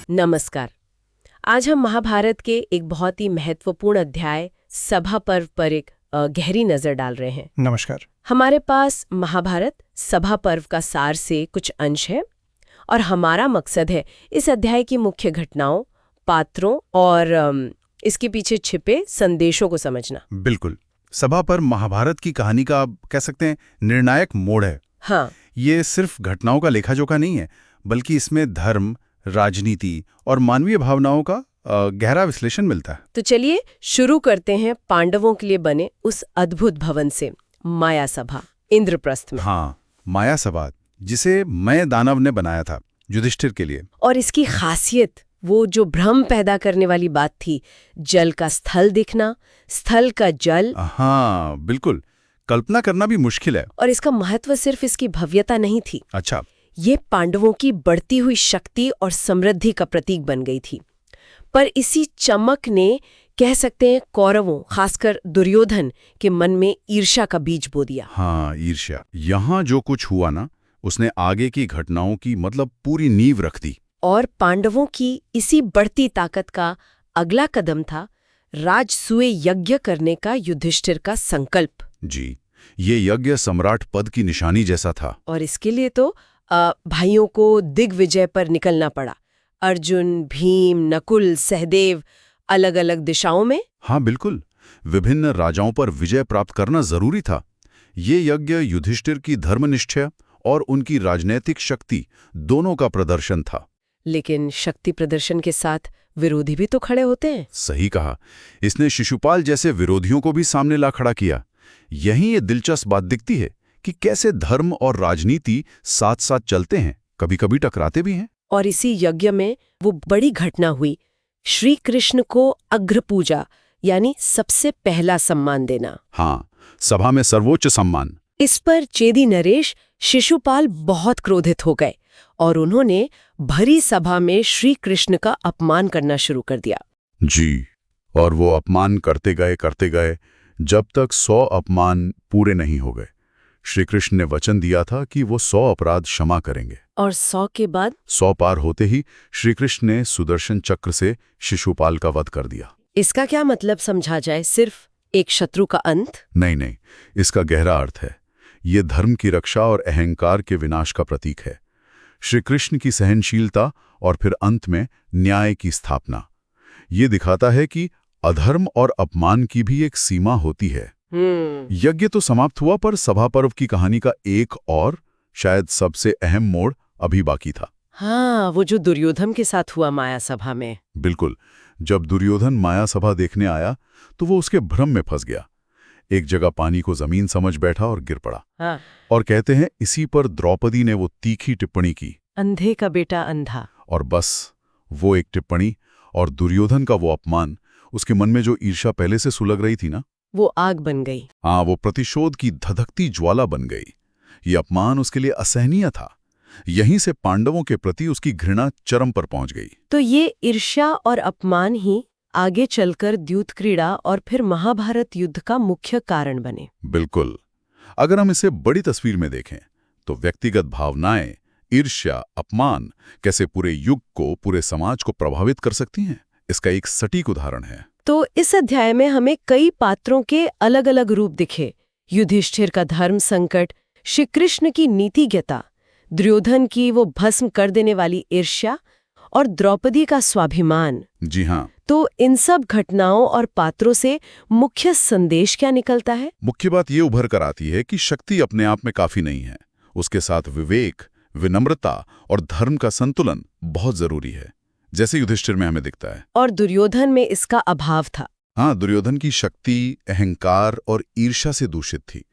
नमस्कार। आज हम महाभारत के एक बहुत ही महत्वपूर्ण अध्याय सभा पर्व पर एक गहरी नजर डाल रहे हैं। नमस्कार। हमारे पास महाभारत सभा पर्व का सार से कुछ अंश है और हमारा मकसद है इस अध्याय की मुख्य घटनाओं, पात्रों और इसके पीछे छिपे संदेशों को समझना। बिल्कुल। सभा पर महाभारत की कहानी का आप कह सकते हैं निर्णायक मोड़ है। हाँ, ये सिर्फ घटनाओं का लेखा-जोखा नहीं है, बल्कि इसमें धर्म, राजनीति और मानवीय भावनाओं का गहरा विश्लेषण मिलता है। तो चलिए शुरू करते हैं पांडवों के लिए बने उस अद्भुत भवन से, माया सभा, इंद्रप्रस्थ में। हाँ, माया सभा, जिसे मय दानव ने बनाया था युधिष्ठिर के लिए। और इसकी खासियत, वो जो भ्रम पैदा करने वाली बात थी, जल का स्थल दिखना, स्थल का जल। हाँ, बिल्कुल। कल्पना करना भी मुश्किल है। और इसका महत्व सिर्फ इसकी भव्यता नहीं थी। अच्छा। ये पांडवों की बढ़ती हुई शक्ति और समृद्धि का प्रतीक बन गई थी। पर इसी चमक ने, कह सकते हैं, कौरवों, खासकर दुर्योधन के मन में ईर्ष्या का बीज बो दिया। हाँ, ईर्ष्या। यहाँ जो कुछ हुआ ना, उसने आगे की घटनाओं की पूरी नींव रख दी। और पांडवों की इसी बढ़ती ताकत का अगला कदम था राजसूय यज्ञ करने का युधिष्ठिर का संकल्प। जी, ये यज्ञ सम्राट पद की निशानी जैसा था। और इसके लिए तो भाइयों को दिग्विजय पर निकलना पड़ा। अर्जुन, भीम, नकुल, सहदेव, अलग अलग दिशाओं में। हाँ, बिल्कुल। विभिन्न राजाओं पर विजय प्राप्त करना जरूरी था। ये यज्ञ युधिष्ठिर की धर्मनिष्ठा और उनकी राजनैतिक शक्ति दोनों का प्रदर्शन था। लेकिन शक्ति प्रदर्शन के साथ विरोधी भी तो खड़े होते हैं। सही कहा। इसने शिशुपाल जैसे विरोधियों को भी सामने ला खड़ा किया। यहीं ये दिलचस्प बात दिखती है कि कैसे धर्म और राजनीति साथ साथ चलते हैं, कभी-कभी टकराते भी हैं। और इसी यज्ञ में वो बड़ी घटना हुई, श्री कृष्ण को अग्र पूजा, यानी सबसे पहला सम्मान देना। हाँ, सभा में सर्वोच्च सम्मान। इस पर चेदी नरेश, शिशुपाल बहुत क्रोधित हो गए और उन्होंने भरी सभा में श्री कृष्ण का अपमान करना शुरू कर दिया। जी, और वो अपमान करते गए जब तक 100 अपमान पूरे नहीं हो गए। श्री कृष्ण ने वचन दिया था कि वो 100 अपराध क्षमा करेंगे। और 100 के बाद 100 पार होते ही श्री कृष्ण ने सुदर्शन चक्र से शिशुपाल का वध कर दिया। इसका क्या मतलब समझा जाए? सिर्फ एक शत्रु का अंत? नहीं, इसका गहरा अर्थ है। ये धर्म की रक्षा और अहंकार के विनाश का प्रतीक है। श्री कृष्ण की सहनशीलता और फिर अंत में न्याय की स्थापना। ये दिखाता है कि अधर्म और अपमान की भी एक सीमा होती है। यज्ञ तो समाप्त हुआ, पर सभा पर्व की कहानी का एक और शायद सबसे अहम मोड़ अभी बाकी था। हाँ, वो जो दुर्योधन के साथ हुआ माया सभा में। बिल्कुल। जब दुर्योधन माया सभा देखने आया तो वो उसके भ्रम में फंस गया। एक जगह पानी को जमीन समझ बैठा और गिर पड़ा। हाँ। और कहते हैं इसी पर द्रौपदी ने वो तीखी टिप्पणी की, अंधे का बेटा अंधा। और बस वो एक टिप्पणी और दुर्योधन का वो अपमान, उसके मन में जो ईर्ष्या पहले से सुलग रही थी ना, वो आग बन गई। हाँ, वो प्रतिशोध की धधकती ज्वाला बन गई। ये अपमान उसके लिए असहनीय था। यहीं से पांडवों के प्रति उसकी घृणा चरम पर पहुंच गई। तो ये ईर्ष्या और अपमान ही आगे चलकर द्यूत क्रीड़ा और फिर महाभारत युद्ध का मुख्य कारण बने। बिल्कुल। अगर हम इसे बड़ी तस्वीर में देखें तो व्यक्तिगत भावनाएं, ईर्ष्या, अपमान कैसे पूरे युग को, पूरे समाज को प्रभावित कर सकती हैं, इसका एक सटीक उदाहरण है। तो इस अध्याय में हमें कई पात्रों के अलग अलग रूप दिखे। युधिष्ठिर का धर्म संकट, श्री कृष्ण की नीतिज्ञता, दुर्योधन की वो भस्म कर देने वाली ईर्ष्या और द्रौपदी का स्वाभिमान। जी हाँ। तो इन सब घटनाओं और पात्रों से मुख्य संदेश क्या निकलता है? मुख्य बात ये उभर कर आती है कि शक्ति अपने आप में काफी नहीं है। उसके साथ विवेक, विनम्रता और धर्म का संतुलन बहुत जरूरी है, जैसे युधिष्ठिर में हमें दिखता है। और दुर्योधन में इसका अभाव था। हाँ, दुर्योधन की शक्ति, अहंकार और ईर्ष्या से दूषित थी।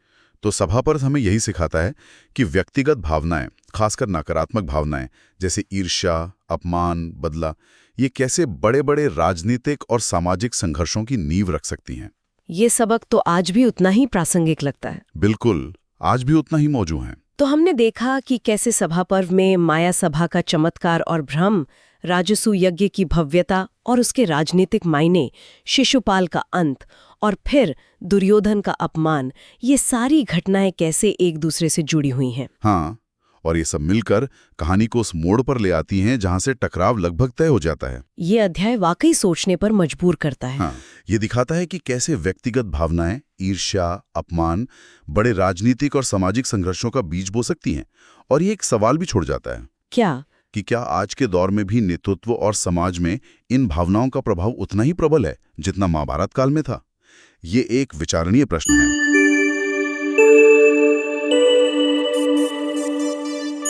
तो सभा पर हमें यही सिखाता है कि व्यक्तिगत भावनाएं, खासकर नकारात्मक भावनाएं जैसे ईर्ष्या, अपमान, बदला, ये कैसे बड़े बड़े राजनीतिक और सामाजिक संघर्षों की नींव रख सकती हैं। ये सबक तो आज भी उतना ही प्रासंगिक लगता है। बिल्कुल, आज भी उतना ही मौजूद है। तो हमने देखा कि कैसे सभा पर्व में माया सभा का चमत्कार और भ्रम, राजसू यज्ञ की भव्यता और उसके राजनीतिक मायने, शिशुपाल का अंत और फिर दुर्योधन का अपमान, ये सारी घटनाएं कैसे एक दूसरे से जुड़ी हुई हैं। हाँ, और ये सब मिलकर कहानी को उस मोड़ पर ले आती हैं जहां से टकराव लगभग तय हो जाता है। ये अध्याय वाकई सोचने पर मजबूर करता है। हाँ, ये दिखाता है कि कैसे व्यक्तिगत भावनाएं, ईर्ष्या, अपमान बड़े राजनीतिक और सामाजिक संघर्षों का बीज बो सकती हैं। और ये एक सवाल भी छोड़ जाता है कि क्या आज के दौर में भी नेतृत्व और समाज में इन भावनाओं का प्रभाव उतना ही प्रबल है जितना महाभारत काल में था? ये एक विचारणीय प्रश्न है।